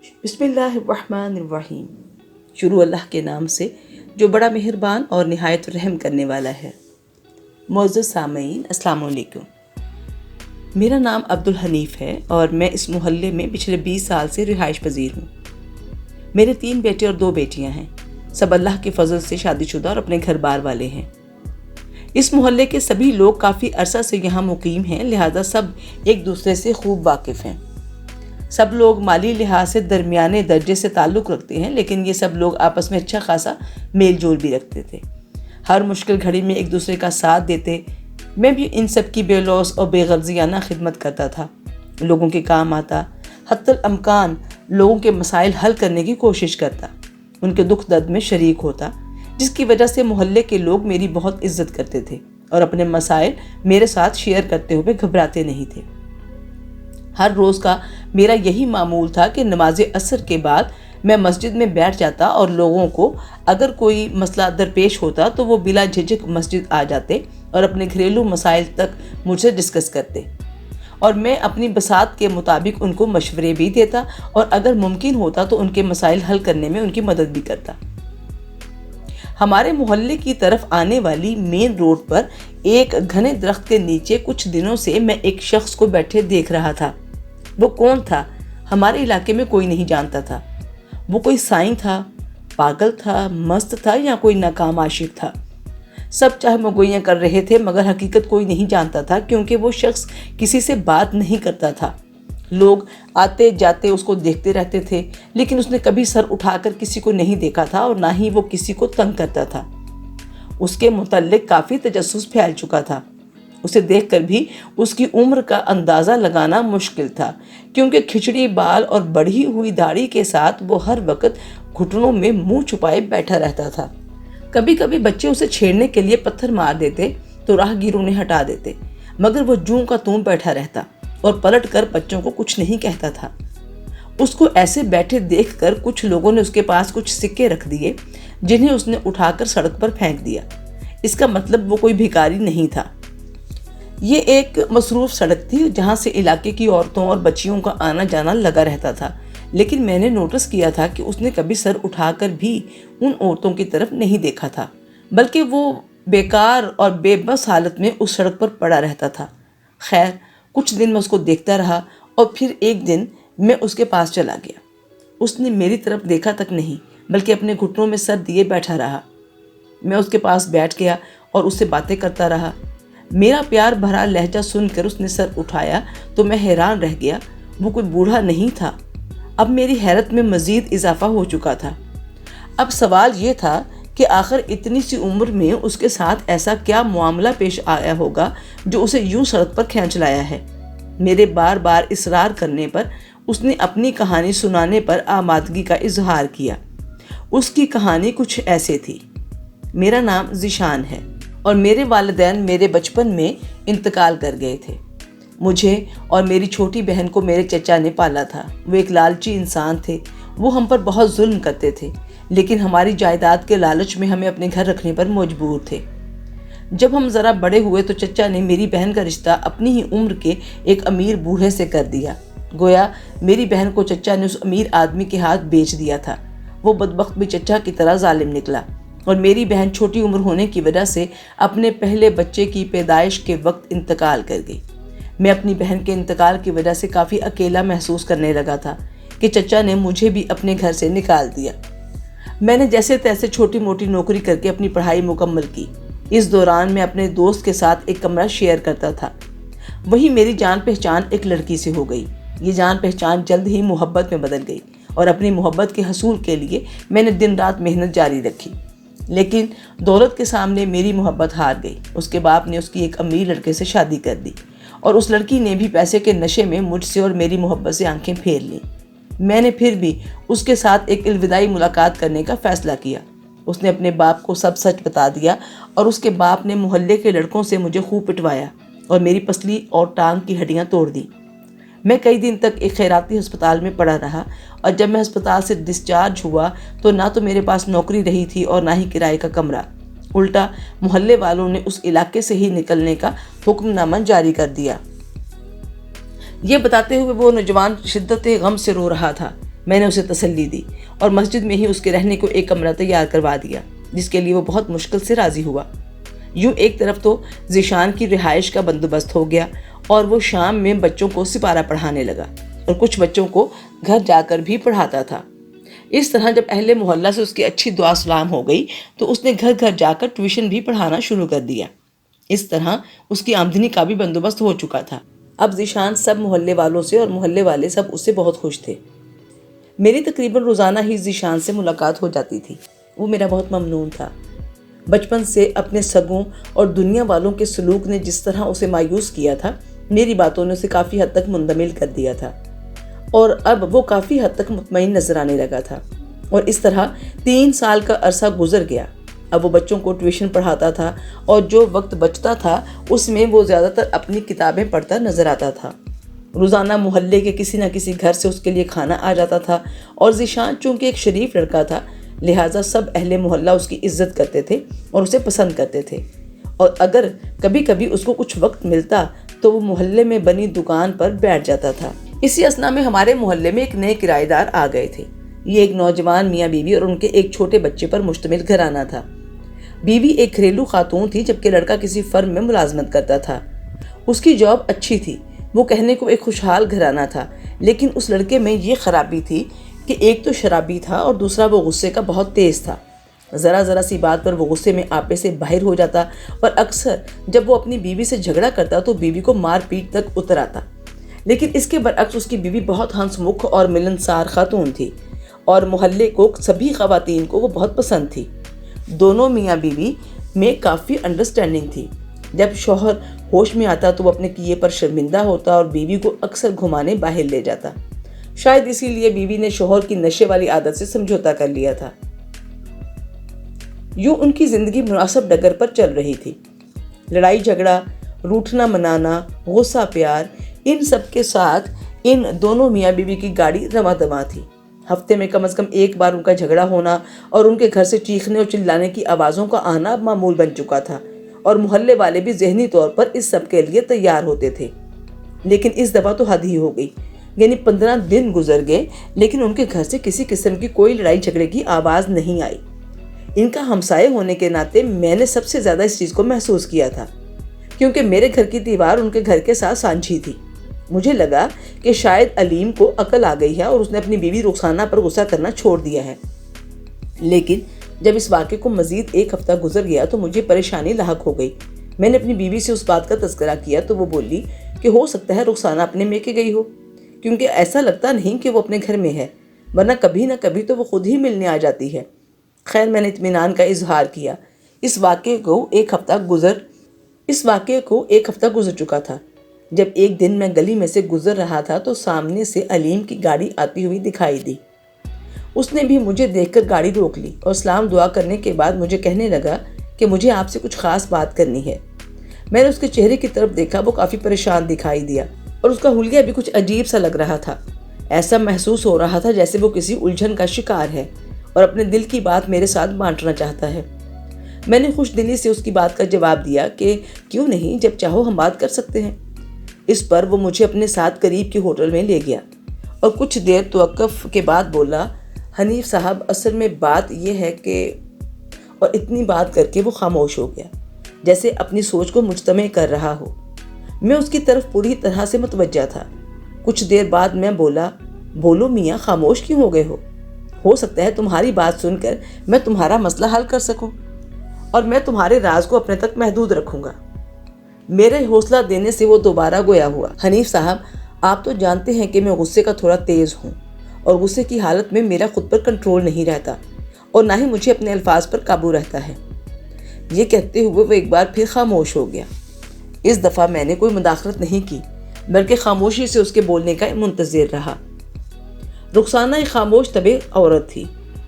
بسم اللہ الرحمن الرحیم۔ شروع اللہ کے نام سے جو بڑا مہربان اور نہایت رحم کرنے والا ہے۔ معزز سامعین، السلام علیکم۔ میرا نام عبدالحنیف ہے اور میں اس محلے میں پچھلے 20 سال سے رہائش پذیر ہوں۔ میرے 3 بیٹے اور 2 بیٹیاں ہیں۔ سب اللہ کے فضل سے شادی شدہ اور اپنے گھر بار والے ہیں۔ اس محلے کے سبھی لوگ کافی عرصہ سے یہاں مقیم ہیں، لہذا سب ایک دوسرے سے خوب واقف ہیں۔ سب لوگ مالی لحاظ سے درمیانے درجے سے تعلق رکھتے ہیں، لیکن یہ سب لوگ آپس میں اچھا خاصا میل جول بھی رکھتے تھے۔ ہر مشکل گھڑی میں ایک دوسرے کا ساتھ دیتے۔ میں بھی ان سب کی بے لوث اور بے غرضیانہ خدمت کرتا تھا، لوگوں کے کام آتا، حتی الامکان لوگوں کے مسائل حل کرنے کی کوشش کرتا، ان کے دکھ درد میں شریک ہوتا، جس کی وجہ سے محلے کے لوگ میری بہت عزت کرتے تھے اور اپنے مسائل میرے ساتھ شیئر کرتے ہوئے گھبراتے نہیں تھے۔ ہر روز کا میرا یہی معمول تھا کہ نماز عصر کے بعد میں مسجد میں بیٹھ جاتا اور لوگوں کو اگر کوئی مسئلہ درپیش ہوتا تو وہ بلا جھجک مسجد آ جاتے اور اپنے گھریلو مسائل تک مجھ سے ڈسکس کرتے، اور میں اپنی بساط کے مطابق ان کو مشورے بھی دیتا اور اگر ممکن ہوتا تو ان کے مسائل حل کرنے میں ان کی مدد بھی کرتا۔ ہمارے محلے کی طرف آنے والی مین روڈ پر ایک گھنے درخت کے نیچے کچھ دنوں سے میں ایک شخص کو بیٹھے دیکھ رہا تھا۔ وہ کون تھا ہمارے علاقے میں کوئی نہیں جانتا تھا۔ وہ کوئی سائیں تھا، پاگل تھا، مست تھا یا کوئی ناکام عاشق تھا۔ سب چاہے مگوئیاں کر رہے تھے مگر حقیقت کوئی نہیں جانتا تھا، کیونکہ وہ شخص کسی سے بات نہیں کرتا تھا۔ لوگ آتے جاتے اس کو دیکھتے رہتے تھے، لیکن اس نے کبھی سر اٹھا کر کسی کو نہیں دیکھا تھا اور نہ ہی وہ کسی کو تنگ کرتا تھا۔ اس کے متعلق کافی تجسس پھیل چکا تھا۔ اسے دیکھ کر بھی اس کی عمر کا اندازہ لگانا مشکل تھا، کیونکہ کھچڑی بال اور بڑھی ہوئی داڑھی کے ساتھ وہ ہر وقت گھٹنوں میں منہ چھپائے بیٹھا رہتا تھا۔ کبھی کبھی بچے اسے چھیڑنے کے لیے پتھر مار دیتے تو راہ گیروں نے ہٹا دیتے، مگر وہ جوں کا توں بیٹھا رہتا اور پلٹ کر بچوں کو کچھ نہیں کہتا تھا۔ اس کو ایسے بیٹھے دیکھ کر کچھ لوگوں نے اس کے پاس کچھ سکے رکھ دیے، جنہیں اس نے اٹھا کر سڑک پر پھینک دیا۔ اس کا مطلب وہ کوئی بھکاری نہیں تھا۔ یہ ایک مصروف سڑک تھی جہاں سے علاقے کی عورتوں اور بچیوں کا آنا جانا لگا رہتا تھا، لیکن میں نے نوٹس کیا تھا کہ اس نے کبھی سر اٹھا کر بھی ان عورتوں کی طرف نہیں دیکھا تھا، بلکہ وہ بیکار اور بے بس حالت میں اس سڑک پر پڑا رہتا تھا۔ خیر، کچھ دن میں اس کو دیکھتا رہا اور پھر ایک دن میں اس کے پاس چلا گیا۔ اس نے میری طرف دیکھا تک نہیں، بلکہ اپنے گھٹنوں میں سر دیے بیٹھا رہا۔ میں اس کے پاس بیٹھ گیا اور اس سے باتیں کرتا رہا۔ میرا پیار بھرا لہجہ سن کر اس نے سر اٹھایا تو میں حیران رہ گیا۔ وہ کوئی بوڑھا نہیں تھا۔ اب میری حیرت میں مزید اضافہ ہو چکا تھا۔ اب سوال یہ تھا کہ آخر اتنی سی عمر میں اس کے ساتھ ایسا کیا معاملہ پیش آیا ہوگا جو اسے یوں سڑک پر کھینچ لایا ہے۔ میرے بار بار اصرار کرنے پر اس نے اپنی کہانی سنانے پر آمادگی کا اظہار کیا۔ اس کی کہانی کچھ ایسے تھی۔ میرا نام ذیشان ہے اور میرے والدین میرے بچپن میں انتقال کر گئے تھے۔ مجھے اور میری چھوٹی بہن کو میرے چچا نے پالا تھا۔ وہ ایک لالچی انسان تھے۔ وہ ہم پر بہت ظلم کرتے تھے، لیکن ہماری جائیداد کے لالچ میں ہمیں اپنے گھر رکھنے پر مجبور تھے۔ جب ہم ذرا بڑے ہوئے تو چچا نے میری بہن کا رشتہ اپنی ہی عمر کے ایک امیر بوڑھے سے کر دیا۔ گویا میری بہن کو چچا نے اس امیر آدمی کے ہاتھ بیچ دیا تھا۔ وہ بدبخت بھی چچا کی طرح ظالم نکلا اور میری بہن چھوٹی عمر ہونے کی وجہ سے اپنے پہلے بچے کی پیدائش کے وقت انتقال کر گئی۔ میں اپنی بہن کے انتقال کی وجہ سے کافی اکیلا محسوس کرنے لگا تھا کہ چچا نے مجھے بھی اپنے گھر سے نکال دیا۔ میں نے جیسے تیسے چھوٹی موٹی نوکری کر کے اپنی پڑھائی مکمل کی۔ اس دوران میں اپنے دوست کے ساتھ ایک کمرہ شیئر کرتا تھا۔ وہیں میری جان پہچان ایک لڑکی سے ہو گئی۔ یہ جان پہچان جلد ہی محبت میں بدل گئی اور اپنی محبت کے حصول کے لیے میں نے دن رات محنت جاری رکھی، لیکن دولت کے سامنے میری محبت ہار گئی۔ اس کے باپ نے اس کی ایک امیر لڑکے سے شادی کر دی اور اس لڑکی نے بھی پیسے کے نشے میں مجھ سے اور میری محبت سے آنکھیں پھیر لیں۔ میں نے پھر بھی اس کے ساتھ ایک الوداعی ملاقات کرنے کا فیصلہ کیا۔ اس نے اپنے باپ کو سب سچ بتا دیا اور اس کے باپ نے محلے کے لڑکوں سے مجھے خوب پٹوایا اور میری پسلی اور ٹانگ کی ہڈیاں توڑ دیں۔ میں کئی دن تک ایک خیراتی ہسپتال میں پڑا رہا اور جب میں ہسپتال سے ڈسچارج ہوا تو نہ تو میرے پاس نوکری رہی تھی اور نہ ہی کرائے کا کمرہ۔ الٹا محلے والوں نے اس علاقے سے ہی نکلنے کا حکم نامہ جاری کر دیا۔ یہ بتاتے ہوئے وہ نوجوان شدت غم سے رو رہا تھا میں نے اسے تسلی دی اور مسجد میں ہی اس کے رہنے کو ایک کمرہ تیار کروا دیا، جس کے لیے وہ بہت مشکل سے راضی ہوا۔ یوں ایک طرف تو ذیشان کی رہائش کا بندوبست ہو گیا اور وہ شام میں بچوں کو سپارہ پڑھانے لگا اور کچھ بچوں کو گھر جا کر بھی پڑھاتا تھا۔ اس طرح جب اہل محلہ سے اس کی اچھی دعا سلام ہو گئی تو اس نے گھر گھر جا کر ٹیوشن بھی پڑھانا شروع کر دیا۔ اس طرح اس کی آمدنی کا بھی بندوبست ہو چکا تھا۔ اب ذیشان سب محلے والوں سے اور محلے والے سب اس سے بہت خوش تھے۔ میری تقریباً روزانہ ہی ذیشان سے ملاقات ہو جاتی تھی۔ وہ میرا بہت ممنون تھا۔ بچپن سے اپنے سگوں اور دنیا والوں کے سلوک نے جس طرح اسے مایوس کیا تھا، میری باتوں نے اسے کافی حد تک مندمل کر دیا تھا اور اب وہ کافی حد تک مطمئن نظر آنے لگا تھا۔ اور اس طرح 3 سال کا عرصہ گزر گیا۔ اب وہ بچوں کو ٹیوشن پڑھاتا تھا اور جو وقت بچتا تھا اس میں وہ زیادہ تر اپنی کتابیں پڑھتا نظر آتا تھا۔ روزانہ محلے کے کسی نہ کسی گھر سے اس کے لیے کھانا آ جاتا تھا اور ذیشان چونکہ ایک شریف لڑکا تھا، لہٰذا سب اہل محلہ اس کی عزت کرتے تھے اور اسے پسند کرتے تھے۔ اور اگر کبھی کبھی اس کو کچھ وقت ملتا تو وہ محلے میں بنی دکان پر بیٹھ جاتا تھا۔ اسی اثنا میں ہمارے محلے میں ایک نئے کرایہ دار آ گئے تھے۔ یہ ایک نوجوان میاں بیوی اور ان کے ایک چھوٹے بچے پر مشتمل گھرانہ تھا۔ بیوی ایک گھریلو خاتون تھی جبکہ لڑکا کسی فرم میں ملازمت کرتا تھا۔ اس کی جاب اچھی تھی، وہ کہنے کو ایک خوشحال گھرانہ تھا، لیکن اس لڑکے میں یہ خرابی تھی کہ ایک تو شرابی تھا اور دوسرا وہ غصے کا بہت تیز تھا۔ ذرا سی بات پر وہ غصے میں آپے سے باہر ہو جاتا اور اکثر جب وہ اپنی بیوی سے جھگڑا کرتا تو بیوی کو مار پیٹ تک اتر آتا۔ لیکن اس کے برعکس اس کی بیوی بہت ہنس مکھ اور ملنسار خاتون تھی اور محلے کو سبھی خواتین کو وہ بہت پسند تھی۔ دونوں میاں بیوی میں کافی انڈرسٹینڈنگ تھی۔ جب شوہر ہوش میں آتا تو وہ اپنے کیے پر شرمندہ ہوتا اور بیوی کو اکثر گھمانے باہر لے جاتا۔ شاید اسی لیے بیوی نے شوہر کی نشے والی عادت سے سمجھوتا کر لیا تھا۔ یوں ان کی زندگی مناسب ڈگر پر چل رہی تھی۔ لڑائی جھگڑا، روٹھنا منانا، غصہ پیار، ان سب کے ساتھ ان دونوں میاں بیوی کی گاڑی رواں دواں تھی۔ ہفتے میں کم از کم ایک بار ان کا جھگڑا ہونا اور ان کے گھر سے چیخنے اور چلانے کی آوازوں کا آنا اب معمول بن چکا تھا اور محلے والے بھی ذہنی طور پر اس سب کے لیے تیار ہوتے تھے۔ لیکن اس دفعہ تو حد ہی ہو گئی، یعنی 15 دن گزر گئے لیکن ان کے گھر سے کسی قسم کی کوئی لڑائی جھگڑے کی آواز نہیں آئی۔ ان کا ہمسائے ہونے کے ناطے میں نے سب سے زیادہ اس چیز کو محسوس کیا تھا، کیونکہ میرے گھر کی دیوار ان کے گھر کے ساتھ سانجھی تھی۔ مجھے لگا کہ شاید علیم کو عقل آ گئی ہے اور اس نے اپنی بیوی رخسانہ پر غصہ کرنا چھوڑ دیا ہے۔ لیکن جب اس واقعے کو مزید 1 ہفتہ گزر گیا تو مجھے پریشانی لاحق ہو گئی۔ میں نے اپنی بیوی سے اس بات کا تذکرہ کیا تو وہ بولی کہ ہو سکتا ہے رخسانہ اپنے میکے گئی ہو، کیونکہ ایسا لگتا نہیں کہ وہ اپنے گھر میں ہے، ورنہ کبھی نہ کبھی تو وہ خود ہی ملنے آ جاتی ہے۔ خیر میں نے اطمینان کا اظہار کیا۔ اس واقعے کو ایک ہفتہ گزر چکا تھا جب ایک دن میں گلی میں سے گزر رہا تھا تو سامنے سے علیم کی گاڑی آتی ہوئی دکھائی دی۔ اس نے بھی مجھے دیکھ کر گاڑی روک لی اور سلام دعا کرنے کے بعد مجھے کہنے لگا کہ مجھے آپ سے کچھ خاص بات کرنی ہے۔ میں نے اس کے چہرے کی طرف دیکھا، وہ کافی پریشان دکھائی دیا اور اس کا حلیہ بھی کچھ عجیب سا لگ رہا تھا۔ ایسا محسوس ہو رہا تھا جیسے وہ کسی الجھن کا شکار ہے اور اپنے دل کی بات میرے ساتھ بانٹنا چاہتا ہے۔ میں نے خوش دلی سے اس کی بات کا جواب دیا کہ کیوں نہیں، جب چاہو ہم بات کر سکتے ہیں۔ اس پر وہ مجھے اپنے ساتھ قریب کے ہوٹل میں لے گیا اور کچھ دیر توقف کے بعد بولا، حنیف صاحب اصل میں بات یہ ہے کہ، اور اتنی بات کر کے وہ خاموش ہو گیا جیسے اپنی سوچ کو مجتمع کر رہا ہو۔ میں اس کی طرف پوری طرح سے متوجہ تھا۔ کچھ دیر بعد میں بولا، بولو میاں خاموش کیوں ہو گئے ہو سکتا ہے تمہاری بات سن کر میں تمہارا مسئلہ حل کر سکوں اور میں تمہارے راز کو اپنے تک محدود رکھوں گا۔ میرے حوصلہ دینے سے وہ دوبارہ گویا ہوا، حنیف صاحب آپ تو جانتے ہیں کہ میں غصے کا تھوڑا تیز ہوں اور غصے کی حالت میں میرا خود پر کنٹرول نہیں رہتا اور نہ ہی مجھے اپنے الفاظ پر قابو رہتا ہے۔ یہ کہتے ہوئے وہ ایک بار پھر خاموش ہو گیا۔ اس دفعہ میں نے کوئی مداخلت نہیں کی بلکہ خاموشی سے اس کے بولنے کا منتظر رہا۔ رخسانہ ایک خاموش طبع عورت تھی۔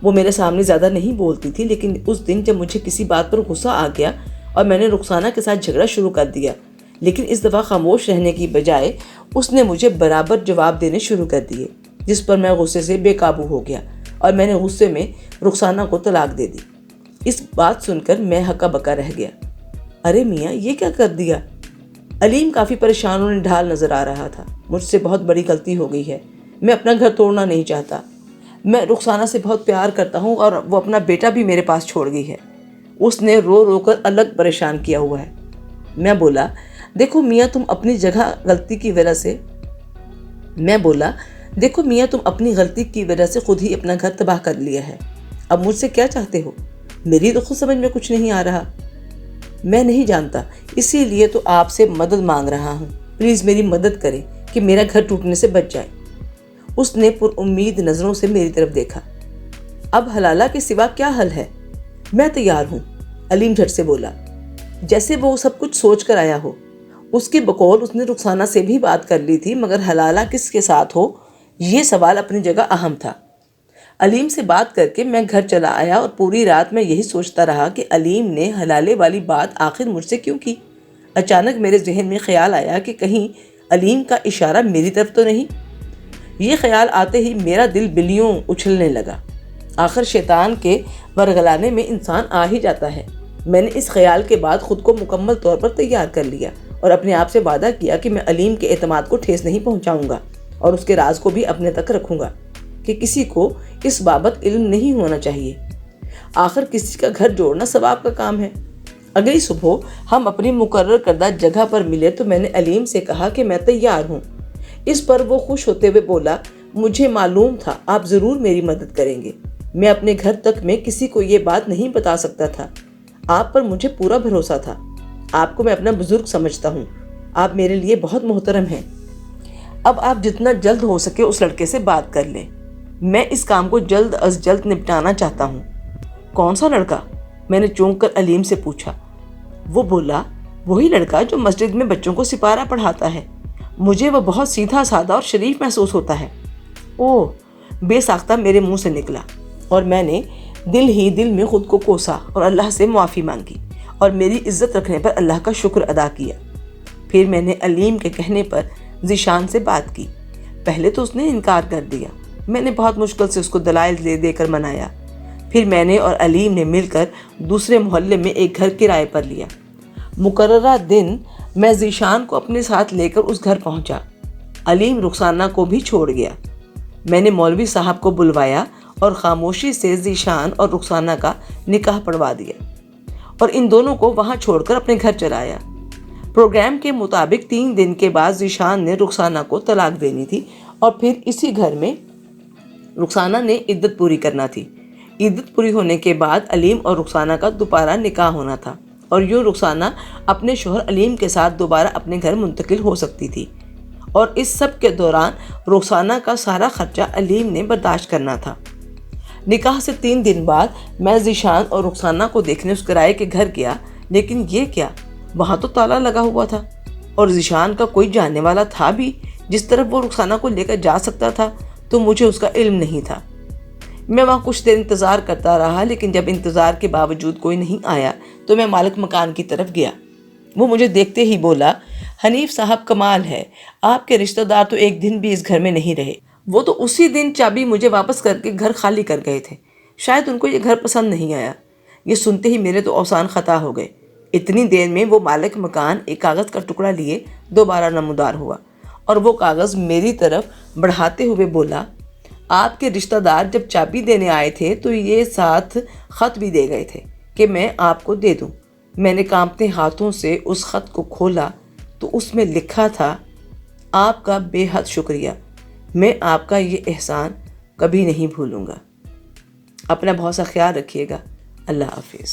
وہ میرے سامنے زیادہ نہیں بولتی تھی، لیکن اس دن جب مجھے کسی بات پر غصہ آ گیا اور میں نے رخسانہ کے ساتھ جھگڑا شروع کر دیا، لیکن اس دفعہ خاموش رہنے کی بجائے اس نے مجھے برابر جواب دینے شروع کر دیے، جس پر میں غصے سے بے قابو ہو گیا اور میں نے غصے میں رخسانہ کو طلاق دے دی۔ اس بات سن کر میں ہکا بکا رہ گیا۔ ارے میاں یہ کیا کر دیا؟ علیم کافی پریشان اور نڈھال نظر آ رہا تھا۔ مجھ سے بہت بڑی غلطی ہو گئی ہے، میں اپنا گھر توڑنا نہیں چاہتا، میں رخسانہ سے بہت پیار کرتا ہوں اور وہ اپنا بیٹا بھی میرے پاس چھوڑ گئی ہے۔ اس نے رو رو کر الگ پریشان کیا ہوا ہے۔ میں بولا دیکھو میاں تم اپنی غلطی کی وجہ سے خود ہی اپنا گھر تباہ کر لیا ہے۔ اب مجھ سے کیا چاہتے ہو؟ میری تو خود سمجھ میں کچھ نہیں آ رہا۔ میں نہیں جانتا، اسی لیے تو آپ سے مدد مانگ رہا ہوں۔ پلیز میری مدد کریں کہ میرا گھر ٹوٹنے سے بچ جائے۔ اس نے پر امید نظروں سے میری طرف دیکھا۔ اب حلالہ کے سوا کیا حل ہے؟ میں تیار ہوں، علیم جھٹ سے بولا، جیسے وہ سب کچھ سوچ کر آیا ہو۔ اس کے بقول اس نے رخسانہ سے بھی بات کر لی تھی، مگر حلالہ کس کے ساتھ ہو یہ سوال اپنی جگہ اہم تھا۔ علیم سے بات کر کے میں گھر چلا آیا اور پوری رات میں یہی سوچتا رہا کہ علیم نے حلالے والی بات آخر مجھ سے کیوں کی۔ اچانک میرے ذہن میں خیال آیا کہ کہیں علیم کا اشارہ میری طرف تو نہیں۔ یہ خیال آتے ہی میرا دل بلیوں اچھلنے لگا۔ آخر شیطان کے ورگلانے میں انسان آ ہی جاتا ہے۔ میں نے اس خیال کے بعد خود کو مکمل طور پر تیار کر لیا اور اپنے آپ سے وعدہ کیا کہ میں علیم کے اعتماد کو ٹھیس نہیں پہنچاؤں گا اور اس کے راز کو بھی اپنے تک رکھوں گا کہ کسی کو اس بابت علم نہیں ہونا چاہیے۔ آخر کسی کا گھر جوڑنا ثواب کا کام ہے۔ اگلی صبح ہم اپنی مقرر کردہ جگہ پر ملے تو میں نے علیم سے کہا کہ میں تیار ہوں۔ اس پر وہ خوش ہوتے ہوئے بولا، مجھے معلوم تھا آپ ضرور میری مدد کریں گے۔ میں اپنے گھر تک میں کسی کو یہ بات نہیں بتا سکتا تھا۔ آپ پر مجھے پورا بھروسہ تھا۔ آپ کو میں اپنا بزرگ سمجھتا ہوں۔ آپ میرے لیے بہت محترم ہیں۔ اب آپ جتنا جلد ہو سکے اس لڑکے سے بات کر لیں۔ میں اس کام کو جلد از جلد نپٹانا چاہتا ہوں۔ کون سا لڑکا؟ میں نے چونک کر علیم سے پوچھا۔ وہ بولا، وہی لڑکا جو مسجد میں بچوں کو سپارہ پڑھاتا ہے۔ مجھے وہ بہت سیدھا سادہ اور شریف محسوس ہوتا ہے۔ اوہ، بے ساختہ میرے منہ سے نکلا اور میں نے دل ہی دل میں خود کو کوسا اور اللہ سے معافی مانگی اور میری عزت رکھنے پر اللہ کا شکر ادا کیا۔ پھر میں نے علیم کے کہنے پر ذیشان سے بات کی۔ پہلے تو اس نے انکار کر دیا۔ میں نے بہت مشکل سے اس کو دلائل دے کر منایا۔ پھر میں نے اور علیم نے مل کر دوسرے محلے میں ایک گھر کرائے پر لیا۔ مقررہ دن میں ذیشان کو اپنے ساتھ لے کر اس گھر پہنچا۔ علیم رخسانہ کو بھی چھوڑ گیا۔ میں نے مولوی صاحب کو بلوایا اور خاموشی سے ذیشان اور رخسانہ کا نکاح پڑھوا دیا اور ان دونوں کو وہاں چھوڑ کر اپنے گھر چلا آیا۔ پروگرام کے مطابق 3 دن کے بعد ذیشان نے رخسانہ کو طلاق دینی تھی اور پھر اسی گھر میں رخسانہ نے عدت پوری کرنا تھی۔ عدت پوری ہونے کے بعد علیم اور رخسانہ کا دوبارہ نکاح ہونا تھا اور یوں رخسانہ اپنے شوہر علیم کے ساتھ دوبارہ اپنے گھر منتقل ہو سکتی تھی، اور اس سب کے دوران رخسانہ کا سارا خرچہ علیم نے برداشت کرنا تھا۔ نکاح سے 3 دن بعد میں ذیشان اور رخسانہ کو دیکھنے اس کرائے کے گھر گیا، لیکن یہ کیا، وہاں تو تالا لگا ہوا تھا اور ذیشان کا کوئی جاننے والا تھا بھی جس طرف وہ رخسانہ کو لے کر جا سکتا تھا، تو مجھے اس کا علم نہیں تھا۔ میں وہاں کچھ دیر انتظار کرتا رہا، لیکن جب انتظار کے باوجود کوئی نہیں آیا تو میں مالک مکان کی طرف گیا۔ وہ مجھے دیکھتے ہی بولا، حنیف صاحب کمال ہے، آپ کے رشتہ دار تو ایک دن بھی اس گھر میں نہیں رہے۔ وہ تو اسی دن چابی مجھے واپس کر کے گھر خالی کر گئے تھے۔ شاید ان کو یہ گھر پسند نہیں آیا۔ یہ سنتے ہی میرے تو اوسان خطا ہو گئے۔ اتنی دیر میں وہ مالک مکان ایک کاغذ کا ٹکڑا لیے دوبارہ نمودار ہوا اور وہ کاغذ میری طرف بڑھاتے ہوئے بولا، آپ کے رشتہ دار جب چابی دینے آئے تھے تو یہ ساتھ خط بھی دے گئے تھے کہ میں آپ کو دے دوں۔ میں نے کانپتے ہاتھوں سے اس خط کو کھولا تو اس میں لکھا تھا، آپ کا بے حد شکریہ، میں آپ کا یہ احسان کبھی نہیں بھولوں گا۔ اپنا بہت سا خیال رکھیے گا۔ اللہ حافظ۔